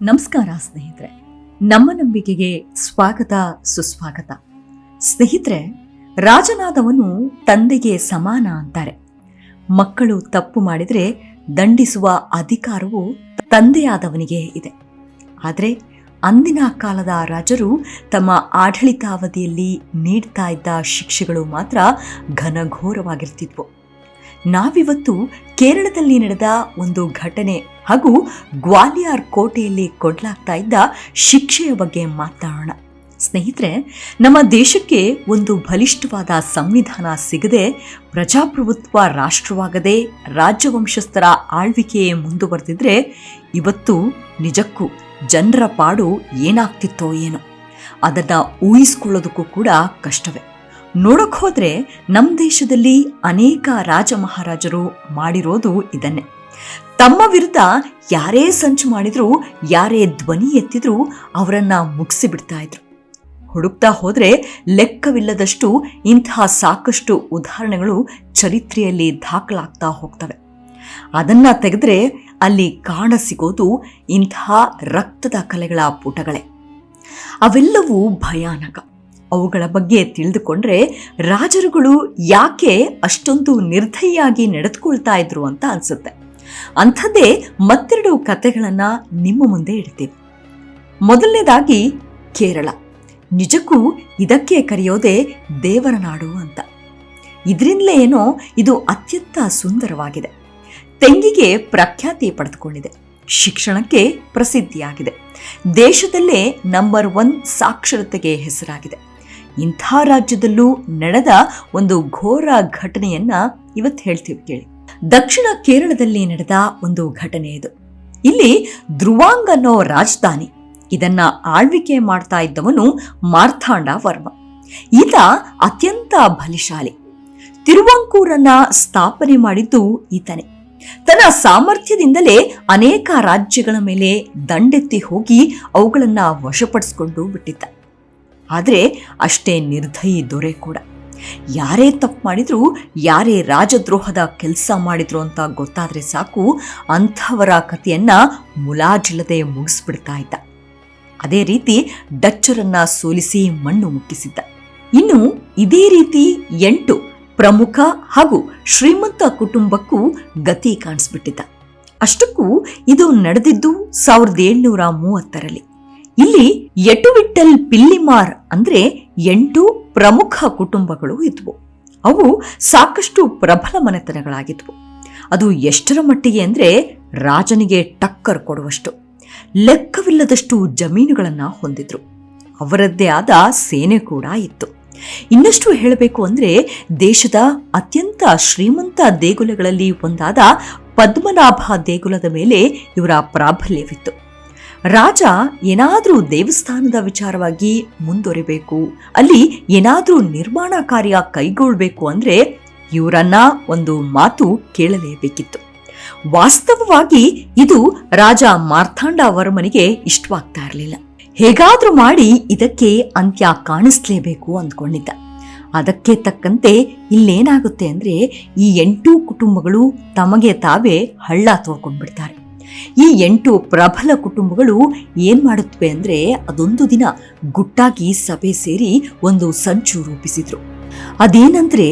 ನಮಸ್ಕಾರ ಸ್ನೇಹಿತರೆ, ನಮ್ಮ ನಂಬಿಕೆಗೆ ಸ್ವಾಗತ ಸುಸ್ವಾಗತ. ಸ್ನೇಹಿತರೆ, ರಾಜನಾದವನು ತಂದೆಗೆ ಸಮಾನ ಅಂತಾರೆ. ಮಕ್ಕಳು ತಪ್ಪು ಮಾಡಿದರೆ ದಂಡಿಸುವ ಅಧಿಕಾರವು ತಂದೆಯಾದವನಿಗೆ ಇದೆ. ಆದರೆ ಅಂದಿನ ಕಾಲದ ರಾಜರು ತಮ್ಮ ಆಡಳಿತಾವಧಿಯಲ್ಲಿ ನೀಡ್ತಾ ಇದ್ದ ಶಿಕ್ಷೆಗಳು ಮಾತ್ರ ಘನಘೋರವಾಗಿರ್ತಿದ್ವು. ನಾವಿವತ್ತು ಕೇರಳದಲ್ಲಿ ನಡೆದ ಒಂದು ಘಟನೆ ಹಾಗೂ ಗ್ವಾಲಿಯರ್ ಕೋಟೆಯಲ್ಲಿ ಕೊಡಲಾಗ್ತಾ ಇದ್ದ ಶಿಕ್ಷೆಯ ಬಗ್ಗೆ ಮಾತನಾಡೋಣ. ಸ್ನೇಹಿತರೆ, ನಮ್ಮ ದೇಶಕ್ಕೆ ಒಂದು ಬಲಿಷ್ಠವಾದ ಸಂವಿಧಾನ ಸಿಗದೆ, ಪ್ರಜಾಪ್ರಭುತ್ವ ರಾಷ್ಟ್ರವಾಗದೆ ರಾಜ್ಯವಂಶಸ್ಥರ ಆಳ್ವಿಕೆಯೇ ಮುಂದುವರೆದಿದ್ರೆ ಇವತ್ತು ನಿಜಕ್ಕೂ ಜನರ ಪಾಡು ಏನಾಗ್ತಿತ್ತೋ ಏನೋ. ಅದನ್ನು ಊಹಿಸ್ಕೊಳ್ಳೋದಕ್ಕೂ ಕೂಡ ಕಷ್ಟವೇ. ನೋಡಕ್ ಹೋದ್ರೆ ನಮ್ಮ ದೇಶದಲ್ಲಿ ಅನೇಕ ರಾಜ ಮಹಾರಾಜರು ಮಾಡಿರೋದು ಇದನ್ನೇ. ತಮ್ಮ ವಿರುದ್ಧ ಯಾರೇ ಸಂಚು ಮಾಡಿದ್ರು, ಯಾರೇ ಧ್ವನಿ ಎತ್ತಿದ್ರು ಅವರನ್ನ ಮುಗಿಸಿಬಿಡ್ತಾ ಇದ್ರು. ಹುಡುಕ್ತಾ ಹೋದ್ರೆ ಲೆಕ್ಕವಿಲ್ಲದಷ್ಟು ಇಂತಹ ಸಾಕಷ್ಟು ಉದಾಹರಣೆಗಳು ಚರಿತ್ರೆಯಲ್ಲಿ ದಾಖಲಾಗ್ತಾ ಹೋಗ್ತವೆ. ಅದನ್ನ ತೆಗೆದ್ರೆ ಅಲ್ಲಿ ಕಾಣಸಿಗೋದು ಇಂತಹ ರಕ್ತದ ಕಲೆಗಳ ಪುಟಗಳೇ. ಅವೆಲ್ಲವೂ ಭಯಾನಕ. ಅವುಗಳ ಬಗ್ಗೆ ತಿಳಿದುಕೊಂಡ್ರೆ ರಾಜರುಗಳು ಯಾಕೆ ಅಷ್ಟೊಂದು ನಿರ್ದಯಿಯಾಗಿ ನಡೆದುಕೊಳ್ತಾ ಇದ್ರು ಅಂತ ಅನ್ಸುತ್ತೆ. ಅಂಥದ್ದೇ ಮತ್ತೆರಡು ಕಥೆಗಳನ್ನ ನಿಮ್ಮ ಮುಂದೆ ಇಡ್ತೀವಿ. ಮೊದಲನೇದಾಗಿ ಕೇರಳ. ನಿಜಕ್ಕೂ ಇದಕ್ಕೆ ಕರೆಯೋದೇ ದೇವರ ನಾಡು ಅಂತ. ಇದರಿಂದಲೇ ಏನೋ ಇದು ಅತ್ಯಂತ ಸುಂದರವಾಗಿದೆ. ತೆಂಗಿಗೆ ಪ್ರಖ್ಯಾತಿ ಪಡೆದುಕೊಂಡಿದೆ, ಶಿಕ್ಷಣಕ್ಕೆ ಪ್ರಸಿದ್ಧಿಯಾಗಿದೆ, ದೇಶದಲ್ಲೇ ನಂಬರ್ 1 ಸಾಕ್ಷರತೆಗೆ ಹೆಸರಾಗಿದೆ. ಇಂಥ ರಾಜ್ಯದಲ್ಲೂ ನಡೆದ ಒಂದು ಘೋರ ಘಟನೆಯನ್ನ ಇವತ್ತು ಹೇಳ್ತೀವಿ ಕೇಳಿ. ದಕ್ಷಿಣ ಕೇರಳದಲ್ಲಿ ನಡೆದ ಒಂದು ಘಟನೆ ಇದು. ಇಲ್ಲಿ ಧ್ರುವಾಂಗ್ ಅನ್ನೋ ರಾಜಧಾನಿ. ಇದನ್ನ ಆಳ್ವಿಕೆ ಮಾಡ್ತಾ ಇದ್ದವನು ಮಾರ್ಥಾಂಡ ವರ್ಮ. ಈತ ಅತ್ಯಂತ ಬಲಿಶಾಲಿ. ತಿರುವಾಂಕೂರನ್ನ ಸ್ಥಾಪನೆ ಮಾಡಿದ್ದು ಈತನೇ. ತನ್ನ ಸಾಮರ್ಥ್ಯದಿಂದಲೇ ಅನೇಕ ರಾಜ್ಯಗಳ ಮೇಲೆ ದಂಡೆತ್ತಿ ಹೋಗಿ ಅವುಗಳನ್ನ ವಶಪಡಿಸಿಕೊಂಡು ಬಿಟ್ಟಿದ್ದ. ಆದರೆ ಅಷ್ಟೇ ನಿರ್ದಯಿ ದೊರೆ ಕೂಡ. ಯಾರೇ ತಪ್ಪು ಮಾಡಿದ್ರು, ಯಾರೇ ರಾಜದ್ರೋಹದ ಕೆಲಸ ಮಾಡಿದ್ರು ಅಂತ ಗೊತ್ತಾದ್ರೆ ಸಾಕು, ಅಂಥವರ ಕಥೆಯನ್ನ ಮುಲಾಜಿಲ್ಲದೆ ಮುಗಿಸ್ಬಿಡ್ತಾ ಇದ್ದ. ಅದೇ ರೀತಿ ಡಚ್ಚರನ್ನ ಸೋಲಿಸಿ ಮಣ್ಣು ಮುಟ್ಟಿಸಿದ್ದ. ಇನ್ನು ಇದೇ ರೀತಿ 8 ಪ್ರಮುಖ ಹಾಗೂ ಶ್ರೀಮಂತ ಕುಟುಂಬಕ್ಕೂ ಗತಿ ಕಾಣಿಸ್ಬಿಟ್ಟಿದ್ದ. ಅಷ್ಟಕ್ಕೂ ಇದು ನಡೆದಿದ್ದು 1730ರಲ್ಲಿ. ಇಲ್ಲಿ ಎಟುವಿಟ್ಟಲ್ ಪಿಲ್ಲಿಮಾರ್ ಅಂದ್ರೆ 8 ಪ್ರಮುಖ ಕುಟುಂಬಗಳು ಇದ್ವು. ಅವು ಸಾಕಷ್ಟು ಪ್ರಬಲ ಮನೆತನಗಳಾಗಿದ್ವು. ಅದು ಎಷ್ಟರ ಮಟ್ಟಿಗೆ ಅಂದ್ರೆ ರಾಜನಿಗೆ ಟಕ್ಕರ್ ಕೊಡುವಷ್ಟು, ಲೆಕ್ಕವಿಲ್ಲದಷ್ಟು ಜಮೀನುಗಳನ್ನ ಹೊಂದಿದ್ರು. ಅವರದ್ದೇ ಆದ ಸೇನೆ ಕೂಡ ಇತ್ತು. ಇನ್ನಷ್ಟು ಹೇಳಬೇಕು ಅಂದ್ರೆ ದೇಶದ ಅತ್ಯಂತ ಶ್ರೀಮಂತ ದೇಗುಲಗಳಲ್ಲಿ ಒಂದಾದ ಪದ್ಮನಾಭ ದೇಗುಲದ ಮೇಲೆ ಇವರ ಪ್ರಾಬಲ್ಯವಿತ್ತು. ರಾಜ ಏನಾದ್ರೂ ದೇವಸ್ಥಾನದ ವಿಚಾರವಾಗಿ ಮುಂದುವರಿಬೇಕು, ಅಲ್ಲಿ ಏನಾದ್ರೂ ನಿರ್ಮಾಣ ಕಾರ್ಯ ಕೈಗೊಳ್ಳಬೇಕು ಅಂದ್ರೆ ಇವರನ್ನ ಒಂದು ಮಾತು ಕೇಳಲೇಬೇಕಿತ್ತು. ವಾಸ್ತವವಾಗಿ ಇದು ರಾಜ ಮಾರ್ಥಾಂಡ ವರ್ಮನಿಗೆ ಇಷ್ಟವಾಗ್ತಾ ಇರಲಿಲ್ಲ. ಹೇಗಾದ್ರೂ ಮಾಡಿ ಇದಕ್ಕೆ ಅಂತ್ಯ ಕಾಣಿಸ್ಲೇಬೇಕು ಅಂದ್ಕೊಂಡಿದ್ದ. ಅದಕ್ಕೆ ತಕ್ಕಂತೆ ಇಲ್ಲೇನಾಗುತ್ತೆ ಅಂದ್ರೆ ಈ 8 ಕುಟುಂಬಗಳು ತಮಗೆ ತಾವೇ ಹಳ್ಳ ತೋಡ್ಕೊಂಡ್ಬಿಡ್ತಾರೆ. ಈ 8 ಪ್ರಬಲ ಕುಟುಂಬಗಳು ಏನ್ ಮಾಡುತ್ತವೆ ಅಂದ್ರೆ ಅದೊಂದು ದಿನ ಗುಟ್ಟಾಗಿ ಸಭೆ ಸೇರಿ ಒಂದು ಸಂಚು ರೂಪಿಸಿದ್ರು. ಅದೇನಂದ್ರೆ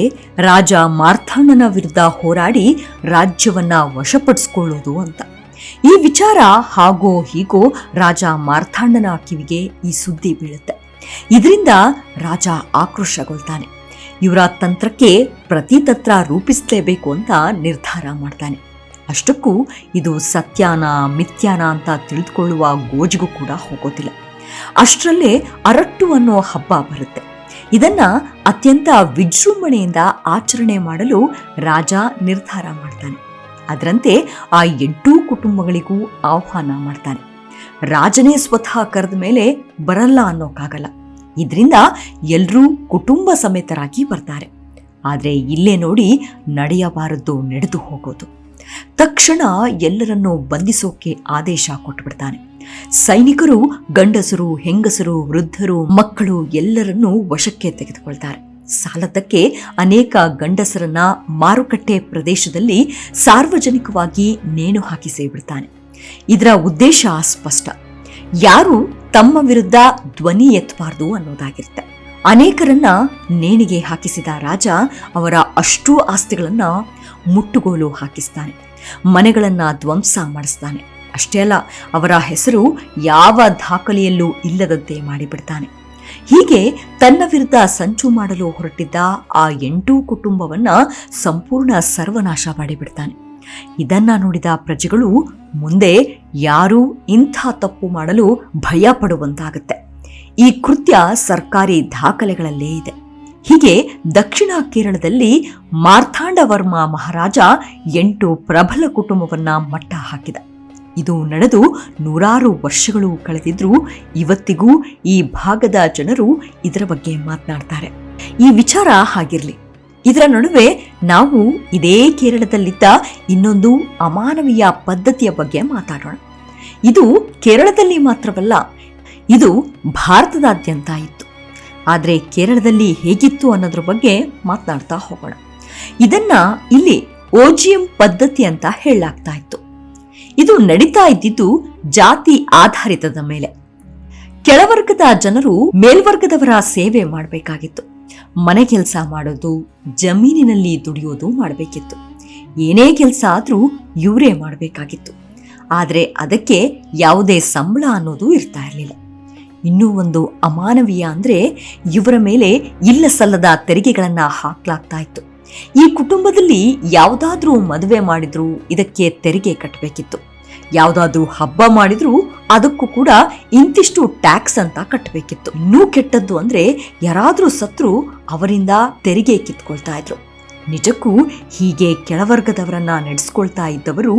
ರಾಜ ಮಾರ್ಥಾಂಡನ ವಿರುದ್ಧ ಹೋರಾಡಿ ರಾಜ್ಯವನ್ನ ವಶಪಡಿಸಿಕೊಳ್ಳೋದು ಅಂತ. ಈ ವಿಚಾರ ಹಾಗೋ ಹೀಗೋ ರಾಜ ಮಾರ್ಥಾಂಡನ ಕಿವಿಗೆ ಈ ಸುದ್ದಿ ಬೀಳುತ್ತೆ. ಇದರಿಂದ ರಾಜ ಆಕ್ರೋಶಗೊಳ್ತಾನೆ. ಇವರ ತಂತ್ರಕ್ಕೆ ಪ್ರತಿತಂತ್ರ ರೂಪಿಸಲೇಬೇಕು ಅಂತ ನಿರ್ಧಾರ ಮಾಡ್ತಾನೆ. ಅಷ್ಟಕ್ಕೂ ಇದು ಸತ್ಯಾನ ಮಿಥ್ಯಾನ ಅಂತ ತಿಳಿದುಕೊಳ್ಳುವ ಗೋಜಿಗೂ ಕೂಡ ಹೋಗೋದಿಲ್ಲ. ಅಷ್ಟರಲ್ಲೇ ಅರಟ್ಟು ಅನ್ನೋ ಹಬ್ಬ ಬರುತ್ತೆ. ಇದನ್ನ ಅತ್ಯಂತ ವಿಜೃಂಭಣೆಯಿಂದ ಆಚರಣೆ ಮಾಡಲು ರಾಜ ನಿರ್ಧಾರ ಮಾಡ್ತಾನೆ. ಅದರಂತೆ ಆ 8 ಕುಟುಂಬಗಳಿಗೂ ಆಹ್ವಾನ ಮಾಡ್ತಾನೆ. ರಾಜನೇ ಸ್ವತಃ ಕರೆದ ಮೇಲೆ ಬರಲ್ಲ ಅನ್ನೋಕ್ಕಾಗಲ್ಲ. ಇದರಿಂದ ಎಲ್ಲರೂ ಕುಟುಂಬ ಸಮೇತರಾಗಿ ಬರ್ತಾರೆ. ಆದ್ರೆ ಇಲ್ಲೇ ನೋಡಿ ನಡೆಯಬಾರದ್ದು ನಡೆದು ಹೋಗೋದು. ತಕ್ಷಣ ಎಲ್ಲರನ್ನೂ ಬಂಧಿಸೋಕೆ ಆದೇಶ ಕೊಟ್ಟುಬಿಡ್ತಾನೆ. ಸೈನಿಕರು ಗಂಡಸರು, ಹೆಂಗಸರು, ವೃದ್ಧರು, ಮಕ್ಕಳು ಎಲ್ಲರನ್ನೂ ವಶಕ್ಕೆ ತೆಗೆದುಕೊಳ್ತಾರೆ. ಸಾಲದಕ್ಕೆ ಅನೇಕ ಗಂಡಸರನ್ನ ಮಾರುಕಟ್ಟೆ ಪ್ರದೇಶದಲ್ಲಿ ಸಾರ್ವಜನಿಕವಾಗಿ ನೇಣು ಹಾಕಿ ಸೇಬಿಡ್ತಾನೆ. ಇದರ ಉದ್ದೇಶ ಸ್ಪಷ್ಟ. ಯಾರು ತಮ್ಮ ವಿರುದ್ಧ ಧ್ವನಿ ಎತ್ತಬಾರದು ಅನ್ನೋದಾಗಿರುತ್ತೆ. ಅನೇಕರನ್ನ ನೇಣಿಗೆ ಹಾಕಿಸಿದ ರಾಜ ಅವರ ಅಷ್ಟೂ ಆಸ್ತಿಗಳನ್ನ ಮುಟ್ಟುಗೋಲು ಹಾಕಿಸ್ತಾನೆ, ಮನೆಗಳನ್ನ ಧ್ವಂಸ ಮಾಡಿಸ್ತಾನೆ. ಅಷ್ಟೇ ಅಲ್ಲ, ಅವರ ಹೆಸರು ಯಾವ ದಾಖಲೆಯಲ್ಲೂ ಇಲ್ಲದಂತೆ ಮಾಡಿಬಿಡ್ತಾನೆ. ಹೀಗೆ ತನ್ನ ವಿರುದ್ಧ ಸಂಚು ಮಾಡಲು ಹೊರಟಿದ್ದ ಆ 8 ಕುಟುಂಬವನ್ನ ಸಂಪೂರ್ಣ ಸರ್ವನಾಶ ಮಾಡಿಬಿಡ್ತಾನೆ. ಇದನ್ನ ನೋಡಿದ ಪ್ರಜೆಗಳು ಮುಂದೆ ಯಾರೂ ಇಂಥ ತಪ್ಪು ಮಾಡಲು ಭಯ ಪಡುವಂತಾಗುತ್ತೆ. ಈ ಕೃತ್ಯ ಸರ್ಕಾರಿ ದಾಖಲೆಗಳಲ್ಲೇ ಇದೆ. ಹೀಗೆ ದಕ್ಷಿಣ ಕೇರಳದಲ್ಲಿ ಮಾರ್ಥಾಂಡವರ್ಮ ಮಹಾರಾಜ 8 ಪ್ರಬಲ ಕುಟುಂಬವನ್ನ ಮಟ್ಟ ಹಾಕಿದ. ಇದು ನಡೆದು ನೂರಾರು ವರ್ಷಗಳು ಕಳೆದಿದ್ರೂ ಇವತ್ತಿಗೂ ಈ ಭಾಗದ ಜನರು ಇದರ ಬಗ್ಗೆ ಮಾತನಾಡ್ತಾರೆ. ಈ ವಿಚಾರ ಹಾಗಿರ್ಲಿ, ಇದರ ನಡುವೆ ನಾವು ಇದೇ ಕೇರಳದಲ್ಲಿದ್ದ ಇನ್ನೊಂದು ಅಮಾನವೀಯ ಪದ್ಧತಿಯ ಬಗ್ಗೆ ಮಾತಾಡೋಣ. ಇದು ಕೇರಳದಲ್ಲಿ ಮಾತ್ರವಲ್ಲ, ಇದು ಭಾರತದಾದ್ಯಂತ ಇತ್ತು. ಆದರೆ ಕೇರಳದಲ್ಲಿ ಹೇಗಿತ್ತು ಅನ್ನೋದ್ರ ಬಗ್ಗೆ ಮಾತನಾಡ್ತಾ ಹೋಗೋಣ. ಇದನ್ನ ಇಲ್ಲಿ OGM ಪದ್ಧತಿ ಅಂತ ಹೇಳಲಾಗ್ತಾ ಇತ್ತು. ಇದು ನಡೀತಾ ಇದ್ದಿದ್ದು ಜಾತಿ ಆಧಾರಿತದ ಮೇಲೆ. ಕೆಳವರ್ಗದ ಜನರು ಮೇಲ್ವರ್ಗದವರ ಸೇವೆ ಮಾಡಬೇಕಾಗಿತ್ತು. ಮನೆ ಕೆಲಸ ಮಾಡೋದು, ಜಮೀನಿನಲ್ಲಿ ದುಡಿಯೋದು ಮಾಡಬೇಕಿತ್ತು. ಏನೇ ಕೆಲಸ ಆದ್ರೂ ಇವರೇ ಮಾಡಬೇಕಾಗಿತ್ತು. ಆದರೆ ಅದಕ್ಕೆ ಯಾವುದೇ ಸಂಬಳ ಅನ್ನೋದು ಇರ್ತಾ ಇರಲಿಲ್ಲ. ಇನ್ನೂ ಒಂದು ಅಮಾನವೀಯ ಅಂದ್ರೆ ಇವರ ಮೇಲೆ ಇಲ್ಲ ಸಲ್ಲದ ತೆರಿಗೆಗಳನ್ನ ಹಾಕ್ಲಾಗ್ತಾ ಇತ್ತು. ಈ ಕುಟುಂಬದಲ್ಲಿ ಯಾವುದಾದ್ರೂ ಮದುವೆ ಮಾಡಿದ್ರು ಇದಕ್ಕೆ ತೆರಿಗೆ ಕಟ್ಟಬೇಕಿತ್ತು. ಯಾವುದಾದ್ರೂ ಹಬ್ಬ ಮಾಡಿದ್ರು ಅದಕ್ಕೂ ಕೂಡ ಇಂತಿಷ್ಟು ಟ್ಯಾಕ್ಸ್ ಅಂತ ಕಟ್ಟಬೇಕಿತ್ತು. ಇನ್ನೂ ಕೆಟ್ಟದ್ದು ಅಂದ್ರೆ ಯಾರಾದ್ರೂ ಸತ್ರು ಅವರಿಂದ ತೆರಿಗೆ ಕಿತ್ಕೊಳ್ತಾ ಇದ್ರು. ನಿಜಕ್ಕೂ ಹೀಗೆ ಕೆಳವರ್ಗದವರನ್ನ ನಡೆಸ್ಕೊಳ್ತಾ ಇದ್ದವರು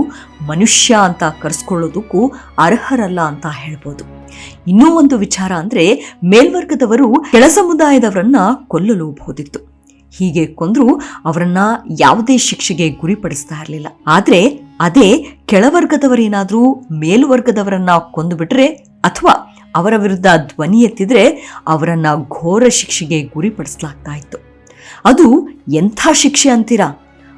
ಮನುಷ್ಯ ಅಂತ ಕರೆಸ್ಕೊಳ್ಳೋದಕ್ಕೂ ಅರ್ಹರಲ್ಲ ಅಂತ ಹೇಳ್ಬೋದು. ಇನ್ನೂ ಒಂದು ವಿಚಾರ ಅಂದ್ರೆ ಮೇಲ್ವರ್ಗದವರು ಕೆಳ ಸಮುದಾಯದವರನ್ನ ಕೊಲ್ಲಲೂಬಹುದಿತ್ತು. ಹೀಗೆ ಕೊಂದ್ರು ಅವರನ್ನ ಯಾವುದೇ ಶಿಕ್ಷೆಗೆ ಗುರಿಪಡಿಸ್ತಾ ಇರಲಿಲ್ಲ. ಆದ್ರೆ ಅದೇ ಕೆಳವರ್ಗದವರೇನಾದ್ರೂ ಮೇಲ್ವರ್ಗದವರನ್ನ ಕೊಂದು ಬಿಟ್ರೆ ಅಥವಾ ಅವರ ವಿರುದ್ಧ ಧ್ವನಿ ಎತ್ತಿದ್ರೆ ಅವರನ್ನ ಘೋರ ಶಿಕ್ಷೆಗೆ ಗುರಿಪಡಿಸಲಾಗ್ತಾ ಇತ್ತು. ಅದು ಎಂಥ ಶಿಕ್ಷೆ ಅಂತೀರಾ?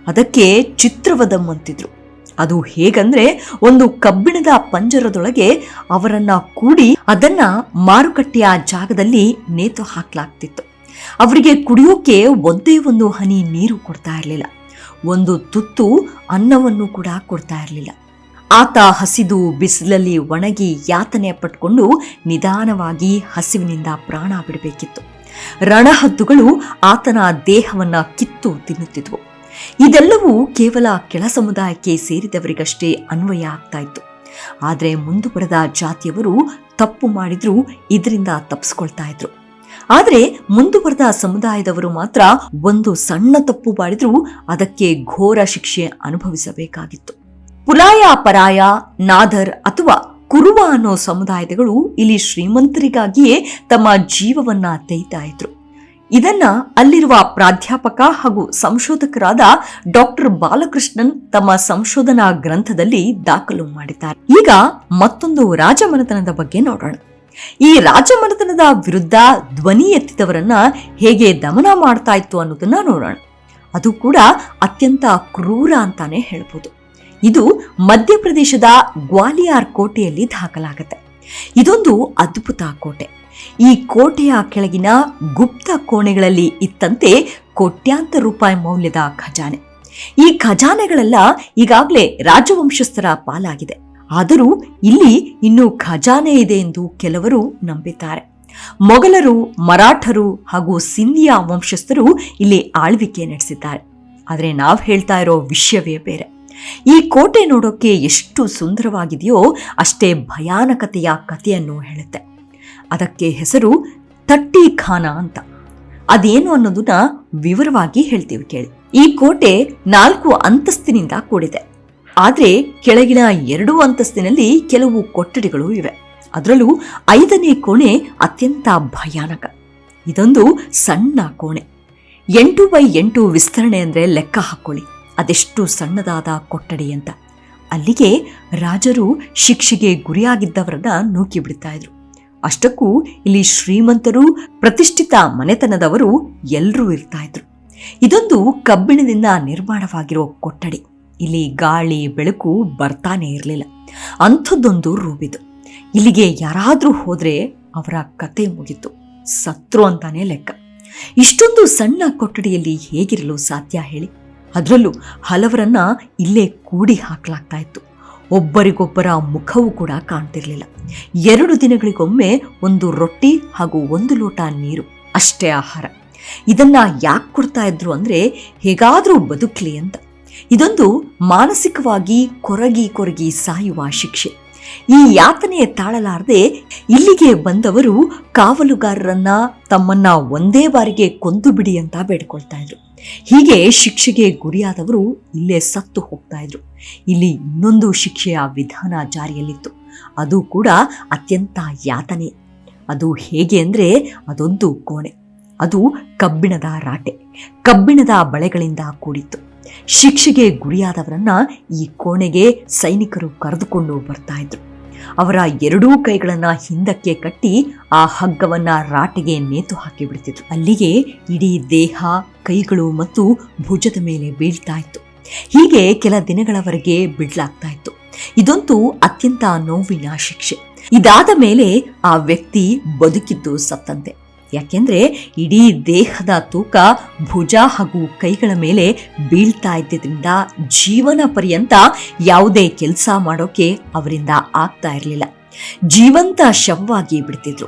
ಅದಕ್ಕೆ ಚಿತ್ರವಧಂ ಅಂತಿದ್ರು. ಅದು ಹೇಗಂದ್ರೆ ಒಂದು ಕಬ್ಬಿಣದ ಪಂಜರದೊಳಗೆ ಅವರನ್ನ ಕೂಡಿ ಅದನ್ನ ಮಾರುಕಟ್ಟೆಯ ಜಾಗದಲ್ಲಿ ನೇತು ಹಾಕ್ಲಾಗ್ತಿತ್ತು. ಅವರಿಗೆ ಕುಡಿಯೋಕೆ ಒಂದೇ ಒಂದು ಹನಿ ನೀರು ಕೊಡ್ತಾ ಇರಲಿಲ್ಲ. ಒಂದು ತುತ್ತು ಅನ್ನವನ್ನು ಕೂಡ ಕೊಡ್ತಾ ಇರಲಿಲ್ಲ. ಆತ ಹಸಿದು ಬಿಸಿಲಲ್ಲಿ ಒಣಗಿ ಯಾತನೆ ಪಟ್ಕೊಂಡು ನಿಧಾನವಾಗಿ ಹಸಿವಿನಿಂದ ಪ್ರಾಣ ಬಿಡಬೇಕಿತ್ತು. ರಣಹದ್ದುಗಳು ಆತನ ದೇಹವನ್ನ ಕಿತ್ತು ತಿನ್ನುತ್ತಿದ್ವು. ಇದೆಲ್ಲವೂ ಕೇವಲ ಕೆಳ ಸಮುದಾಯಕ್ಕೆ ಸೇರಿದವರಿಗಷ್ಟೇ ಅನ್ವಯ ಆಗ್ತಾ ಇತ್ತು. ಆದ್ರೆ ಮುಂದುವರೆದ ಜಾತಿಯವರು ತಪ್ಪು ಮಾಡಿದ್ರು ಇದರಿಂದ ತಪ್ಪಿಸ್ಕೊಳ್ತಾ ಇದ್ರು. ಆದ್ರೆ ಮುಂದುವರೆದ ಸಮುದಾಯದವರು ಮಾತ್ರ ಒಂದು ಸಣ್ಣ ತಪ್ಪು ಮಾಡಿದ್ರು ಅದಕ್ಕೆ ಘೋರ ಶಿಕ್ಷೆ ಅನುಭವಿಸಬೇಕಾಗಿತ್ತು. ಪುಲಾಯ ಪರಾಯ, ನಾದರ್ ಅಥವಾ ಕುರುವ ಅನ್ನೋ ಸಮುದಾಯದಗಳು ಇಲ್ಲಿ ಶ್ರೀಮಂತರಿಗಾಗಿಯೇ ತಮ್ಮ ಜೀವವನ್ನ ತೆಯ್ತಾ ಇದ್ರು. ಇದನ್ನ ಅಲ್ಲಿರುವ ಪ್ರಾಧ್ಯಾಪಕ ಹಾಗೂ ಸಂಶೋಧಕರಾದ ಡಾಕ್ಟರ್ ಬಾಲಕೃಷ್ಣನ್ ತಮ್ಮ ಸಂಶೋಧನಾ ಗ್ರಂಥದಲ್ಲಿ ದಾಖಲು ಮಾಡಿದ್ದಾರೆ. ಈಗ ಮತ್ತೊಂದು ರಾಜಮನೆತನದ ಬಗ್ಗೆ ನೋಡೋಣ. ಈ ರಾಜಮನೆತನದ ವಿರುದ್ಧ ಧ್ವನಿ ಎತ್ತಿದವರನ್ನ ಹೇಗೆ ದಮನ ಮಾಡ್ತಾ ಇತ್ತು ಅನ್ನೋದನ್ನ ನೋಡೋಣ. ಅದು ಕೂಡ ಅತ್ಯಂತ ಕ್ರೂರ ಅಂತಾನೆ ಹೇಳ್ಬೋದು. ಇದು ಮಧ್ಯಪ್ರದೇಶದ ಗ್ವಾಲಿಯರ್ ಕೋಟೆಯಲ್ಲಿ ದಾಖಲಾಗುತ್ತೆ. ಇದೊಂದು ಅದ್ಭುತ ಕೋಟೆ. ಈ ಕೋಟೆಯ ಕೆಳಗಿನ ಗುಪ್ತ ಕೋಣೆಗಳಲ್ಲಿ ಇತ್ತಂತೆ ಕೋಟ್ಯಾಂತರ ರೂಪಾಯಿ ಮೌಲ್ಯದ ಖಜಾನೆ. ಈ ಖಜಾನೆಗಳೆಲ್ಲ ಈಗಾಗಲೇ ರಾಜವಂಶಸ್ಥರ ಪಾಲಾಗಿದೆ. ಆದರೂ ಇಲ್ಲಿ ಇನ್ನೂ ಖಜಾನೆ ಇದೆ ಎಂದು ಕೆಲವರು ನಂಬಿದ್ದಾರೆ. ಮೊಘಲರು, ಮರಾಠರು ಹಾಗೂ ಸಿಂಧಿಯಾ ವಂಶಸ್ಥರು ಇಲ್ಲಿ ಆಳ್ವಿಕೆ ನಡೆಸಿದ್ದಾರೆ. ಆದರೆ ನಾವು ಹೇಳ್ತಾ ಇರೋ ವಿಷಯವೇ ಬೇರೆ. ಈ ಕೋಟೆ ನೋಡೋಕೆ ಎಷ್ಟು ಸುಂದರವಾಗಿದೆಯೋ ಅಷ್ಟೇ ಭಯಾನಕತೆಯ ಕಥೆಯನ್ನು ಹೇಳುತ್ತೆ. ಅದಕ್ಕೆ ಹೆಸರು ತಟ್ಟಿ ಖಾನ ಅಂತ. ಅದೇನು ಅನ್ನೋದನ್ನ ವಿವರವಾಗಿ ಹೇಳ್ತೀವಿ ಕೇಳಿ. ಈ ಕೋಟೆ 4 ಅಂತಸ್ತಿನಿಂದ ಕೂಡಿದೆ. ಆದ್ರೆ ಕೆಳಗಿನ 2 ಅಂತಸ್ತಿನಲ್ಲಿ ಕೆಲವು ಕೊಠಡಿಗಳು ಇವೆ. ಅದರಲ್ಲೂ 5ನೇ ಕೋಣೆ ಅತ್ಯಂತ ಭಯಾನಕ. ಇದೊಂದು ಸಣ್ಣ ಕೋಣೆ. 8x8 ವಿಸ್ತರಣೆ ಅಂದ್ರೆ ಲೆಕ್ಕ ಹಾಕೊಳ್ಳಿ, ಅದೆಷ್ಟು ಸಣ್ಣದಾದ ಕೊಠಡಿ ಅಂತ. ಅಲ್ಲಿಗೆ ರಾಜರು ಶಿಕ್ಷೆಗೆ ಗುರಿಯಾಗಿದ್ದವರನ್ನ ನೂಕಿ ಬಿಡ್ತಾ ಇದ್ರು. ಅಷ್ಟಕ್ಕೂ ಇಲ್ಲಿ ಶ್ರೀಮಂತರು, ಪ್ರತಿಷ್ಠಿತ ಮನೆತನದವರು ಎಲ್ಲರೂ ಇರ್ತಾ ಇದ್ರು. ಇದೊಂದು ಕಬ್ಬಿಣದಿಂದ ನಿರ್ಮಾಣವಾಗಿರೋ ಕೊಠಡಿ. ಇಲ್ಲಿ ಗಾಳಿ ಬೆಳಕು ಬರ್ತಾನೆ ಇರಲಿಲ್ಲ. ಅಂಥದ್ದೊಂದು ರೂಮ್ ಇದು. ಇಲ್ಲಿಗೆ ಯಾರಾದ್ರೂ ಹೋದ್ರೆ ಅವರ ಕತೆ ಮುಗಿತು, ಸತ್ರು ಅಂತಾನೆ ಲೆಕ್ಕ. ಇಷ್ಟೊಂದು ಸಣ್ಣ ಕೊಠಡಿಯಲ್ಲಿ ಹೇಗಿರಲು ಸಾಧ್ಯ ಹೇಳಿ? ಅದರಲ್ಲೂ ಹಲವರನ್ನ ಇಲ್ಲೇ ಕೂಡಿ ಹಾಕಲಾಗ್ತಾ ಇತ್ತು. ಒಬ್ಬರಿಗೊಬ್ಬರ ಮುಖವೂ ಕೂಡ ಕಾಣ್ತಿರ್ಲಿಲ್ಲ. 2 ದಿನಗಳಿಗೊಮ್ಮೆ ಒಂದು ರೊಟ್ಟಿ ಹಾಗೂ 1 ಲೋಟ ನೀರು ಅಷ್ಟೇ ಆಹಾರ. ಇದನ್ನ ಯಾಕೆ ಕೊಡ್ತಾ ಇದ್ರು ಅಂದ್ರೆ ಹೇಗಾದ್ರೂ ಬದುಕ್ಲಿ ಅಂತ. ಇದೊಂದು ಮಾನಸಿಕವಾಗಿ ಕೊರಗಿ ಸಾಯುವ ಶಿಕ್ಷೆ. ಈ ಯಾತನೆ ತಾಳಲಾರದೆ ಇಲ್ಲಿಗೆ ಬಂದವರು ಕಾವಲುಗಾರರನ್ನ ತಮ್ಮನ್ನ ಒಂದೇ ಬಾರಿಗೆ ಕೊಂದು ಬಿಡಿ ಅಂತ ಬೇಡ್ಕೊಳ್ತಾ ಇದ್ರು. ಹೀಗೆ ಶಿಕ್ಷೆಗೆ ಗುರಿಯಾದವರು ಇಲ್ಲೇ ಸತ್ತು ಹೋಗ್ತಾ ಇದ್ರು. ಇಲ್ಲಿ ಇನ್ನೊಂದು ಶಿಕ್ಷೆಯ ವಿಧಾನ ಜಾರಿಯಲ್ಲಿತ್ತು. ಅದು ಕೂಡ ಅತ್ಯಂತ ಯಾತನೆ. ಅದು ಹೇಗೆ ಅಂದ್ರೆ ಅದೊಂದು ಕೋಣೆ. ಅದು ಕಬ್ಬಿಣದ ರಾಟೆ, ಕಬ್ಬಿಣದ ಬಳೆಗಳಿಂದ ಕೂಡಿತ್ತು. ಶಿಕ್ಷೆಗೆ ಗುರಿಯಾದವರನ್ನ ಈ ಕೋಣೆಗೆ ಸೈನಿಕರು ಕರೆದುಕೊಂಡು ಬರ್ತಾ ಇದ್ರು. ಅವರ 2 ಕೈಗಳನ್ನ ಹಿಂದಕ್ಕೆ ಕಟ್ಟಿ ಆ ಹಗ್ಗವನ್ನ ರಾಟೆಗೆ ನೇತು ಹಾಕಿ ಬಿಡ್ತಿದ್ರು. ಅಲ್ಲಿಗೆ ಇಡೀ ದೇಹ, ಕೈಗಳು ಮತ್ತು ಭುಜದ ಮೇಲೆ ಬೀಳ್ತಾ ಇತ್ತು. ಹೀಗೆ ಕೆಲ ದಿನಗಳವರೆಗೆ ಬಿಡ್ಲಾಗ್ತಾ ಇತ್ತು. ಇದೊಂದು ಅತ್ಯಂತ ನೋವಿನ ಶಿಕ್ಷೆ. ಇದಾದ ಮೇಲೆ ಆ ವ್ಯಕ್ತಿ ಬದುಕಿದ್ದು ಸತ್ತಂತೆ. ಯಾಕೆಂದ್ರೆ ಇಡೀ ದೇಹದ ತೂಕ ಭುಜ ಹಾಗೂ ಕೈಗಳ ಮೇಲೆ ಬೀಳ್ತಾ ಇದ್ದಿದ್ರಿಂದ ಜೀವನ ಪರ್ಯಂತ ಯಾವುದೇ ಕೆಲಸ ಮಾಡೋಕೆ ಅವರಿಂದ ಆಗ್ತಾ ಇರಲಿಲ್ಲ. ಜೀವಂತ ಶವವಾಗಿ ಬಿಡ್ತಿದ್ರು.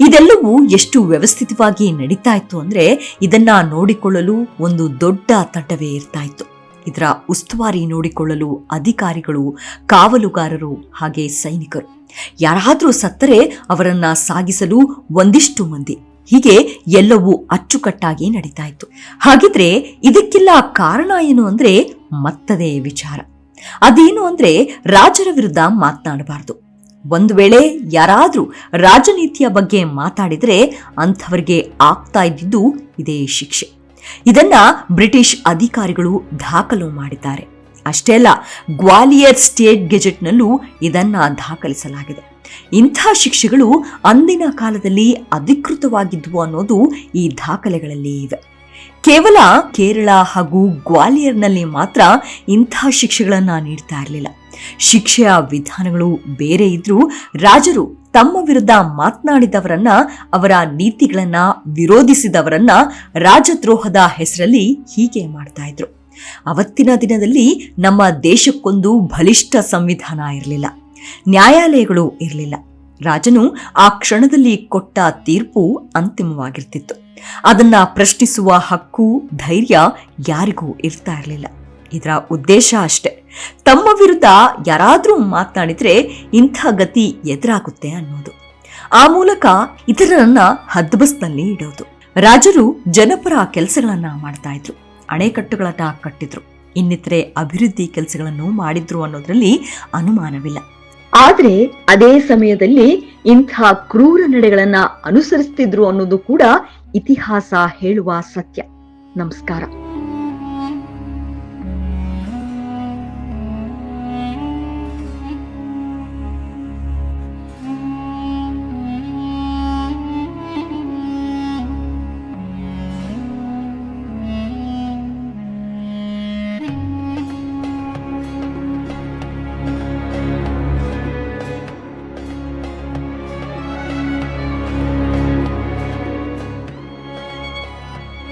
ಇದೆಲ್ಲವೂ ಎಷ್ಟು ವ್ಯವಸ್ಥಿತವಾಗಿ ನಡೀತಾ ಇತ್ತು ಅಂದ್ರೆ ಇದನ್ನ ನೋಡಿಕೊಳ್ಳಲು ಒಂದು ದೊಡ್ಡ ತಂಡವೇ ಇರ್ತಾ ಇತ್ತು. ಇದರ ಉಸ್ತುವಾರಿ ನೋಡಿಕೊಳ್ಳಲು ಅಧಿಕಾರಿಗಳು, ಕಾವಲುಗಾರರು ಹಾಗೆ ಸೈನಿಕರು. ಯಾರಾದ್ರೂ ಸತ್ತರೆ ಅವರನ್ನ ಸಾಗಿಸಲು ಒಂದಿಷ್ಟು ಮಂದಿ. ಹೀಗೆ ಎಲ್ಲವೂ ಅಚ್ಚುಕಟ್ಟಾಗಿ ನಡೀತಾ ಇತ್ತು. ಹಾಗಿದ್ರೆ ಇದಕ್ಕೆಲ್ಲ ಕಾರಣ ಏನು ಅಂದ್ರೆ ಮತ್ತದೇ ವಿಚಾರ. ಅದೇನು ಅಂದ್ರೆ ರಾಜರ ವಿರುದ್ಧ ಮಾತನಾಡಬಾರದು. ಒಂದು ವೇಳೆ ಯಾರಾದ್ರೂ ರಾಜನೀತಿಯ ಬಗ್ಗೆ ಮಾತಾಡಿದ್ರೆ ಅಂಥವರಿಗೆ ಆಗ್ತಾ ಇದ್ದಿದ್ದು ಇದೇ ಶಿಕ್ಷೆ. ಇದನ್ನ ಬ್ರಿಟಿಷ್ ಅಧಿಕಾರಿಗಳು ದಾಖಲು ಮಾಡಿದ್ದಾರೆ. ಅಷ್ಟೇ ಅಲ್ಲ, ಗ್ವಾಲಿಯರ್ ಸ್ಟೇಟ್ ಗೆಜೆಟ್ನಲ್ಲೂ ಇದನ್ನ ದಾಖಲಿಸಲಾಗಿದೆ. ಇಂಥ ಶಿಕ್ಷೆಗಳು ಅಂದಿನ ಕಾಲದಲ್ಲಿ ಅಧಿಕೃತವಾಗಿದ್ವು ಅನ್ನೋದು ಈ ದಾಖಲೆಗಳಲ್ಲಿ ಇವೆ. ಕೇವಲ ಕೇರಳ ಹಾಗೂ ಗ್ವಾಲಿಯರ್ನಲ್ಲಿ ಮಾತ್ರ ಇಂಥ ಶಿಕ್ಷೆಗಳನ್ನ ನೀಡ್ತಾ ಇರಲಿಲ್ಲ. ಶಿಕ್ಷೆಯ ವಿಧಾನಗಳು ಬೇರೆ ಇದ್ರೂ ರಾಜರು ತಮ್ಮ ವಿರುದ್ಧ ಮಾತನಾಡಿದವರನ್ನ, ಅವರ ನೀತಿಗಳನ್ನ ವಿರೋಧಿಸಿದವರನ್ನ ರಾಜದ್ರೋಹದ ಹೆಸರಲ್ಲಿ ಹೀಗೆ ಮಾಡ್ತಾ ಇದ್ರು. ಅವತ್ತಿನ ದಿನದಲ್ಲಿ ನಮ್ಮ ದೇಶಕ್ಕೊಂದು ಬಲಿಷ್ಠ ಸಂವಿಧಾನ ಇರಲಿಲ್ಲ, ನ್ಯಾಯಾಲಯಗಳು ಇರಲಿಲ್ಲ. ರಾಜನು ಆ ಕ್ಷಣದಲ್ಲಿ ಕೊಟ್ಟ ತೀರ್ಪು ಅಂತಿಮವಾಗಿರ್ತಿತ್ತು. ಅದನ್ನ ಪ್ರಶ್ನಿಸುವ ಹಕ್ಕು, ಧೈರ್ಯ ಯಾರಿಗೂ ಇರ್ತಾ ಇರಲಿಲ್ಲ. ಇದರ ಉದ್ದೇಶ ಅಷ್ಟೇ, ತಮ್ಮ ವಿರುದ್ಧ ಯಾರಾದ್ರೂ ಮಾತನಾಡಿದ್ರೆ ಇಂಥ ಗತಿ ಎದುರಾಗುತ್ತೆ ಅನ್ನೋದು. ಆ ಮೂಲಕ ಇತರರನ್ನ ಹದ್ಬಸ್ನಲ್ಲಿ ಇಡೋದು. ರಾಜರು ಜನಪರ ಕೆಲಸಗಳನ್ನ ಮಾಡ್ತಾ ಇದ್ರು, ಅಣೆಕಟ್ಟುಗಳನ್ನ ಕಟ್ಟಿದ್ರು, ಇನ್ನಿತರೆ ಅಭಿವೃದ್ಧಿ ಕೆಲಸಗಳನ್ನು ಮಾಡಿದ್ರು ಅನ್ನೋದ್ರಲ್ಲಿ ಅನುಮಾನವಿಲ್ಲ. ಆದ್ರೆ ಅದೇ ಸಮಯದಲ್ಲಿ ಇಂಥ ಕ್ರೂರ ನಡೆಗಳನ್ನ ಅನುಸರಿಸ್ತಿದ್ರು ಅನ್ನೋದು ಕೂಡ ಇತಿಹಾಸ ಹೇಳುವ ಸತ್ಯ. ನಮಸ್ಕಾರ.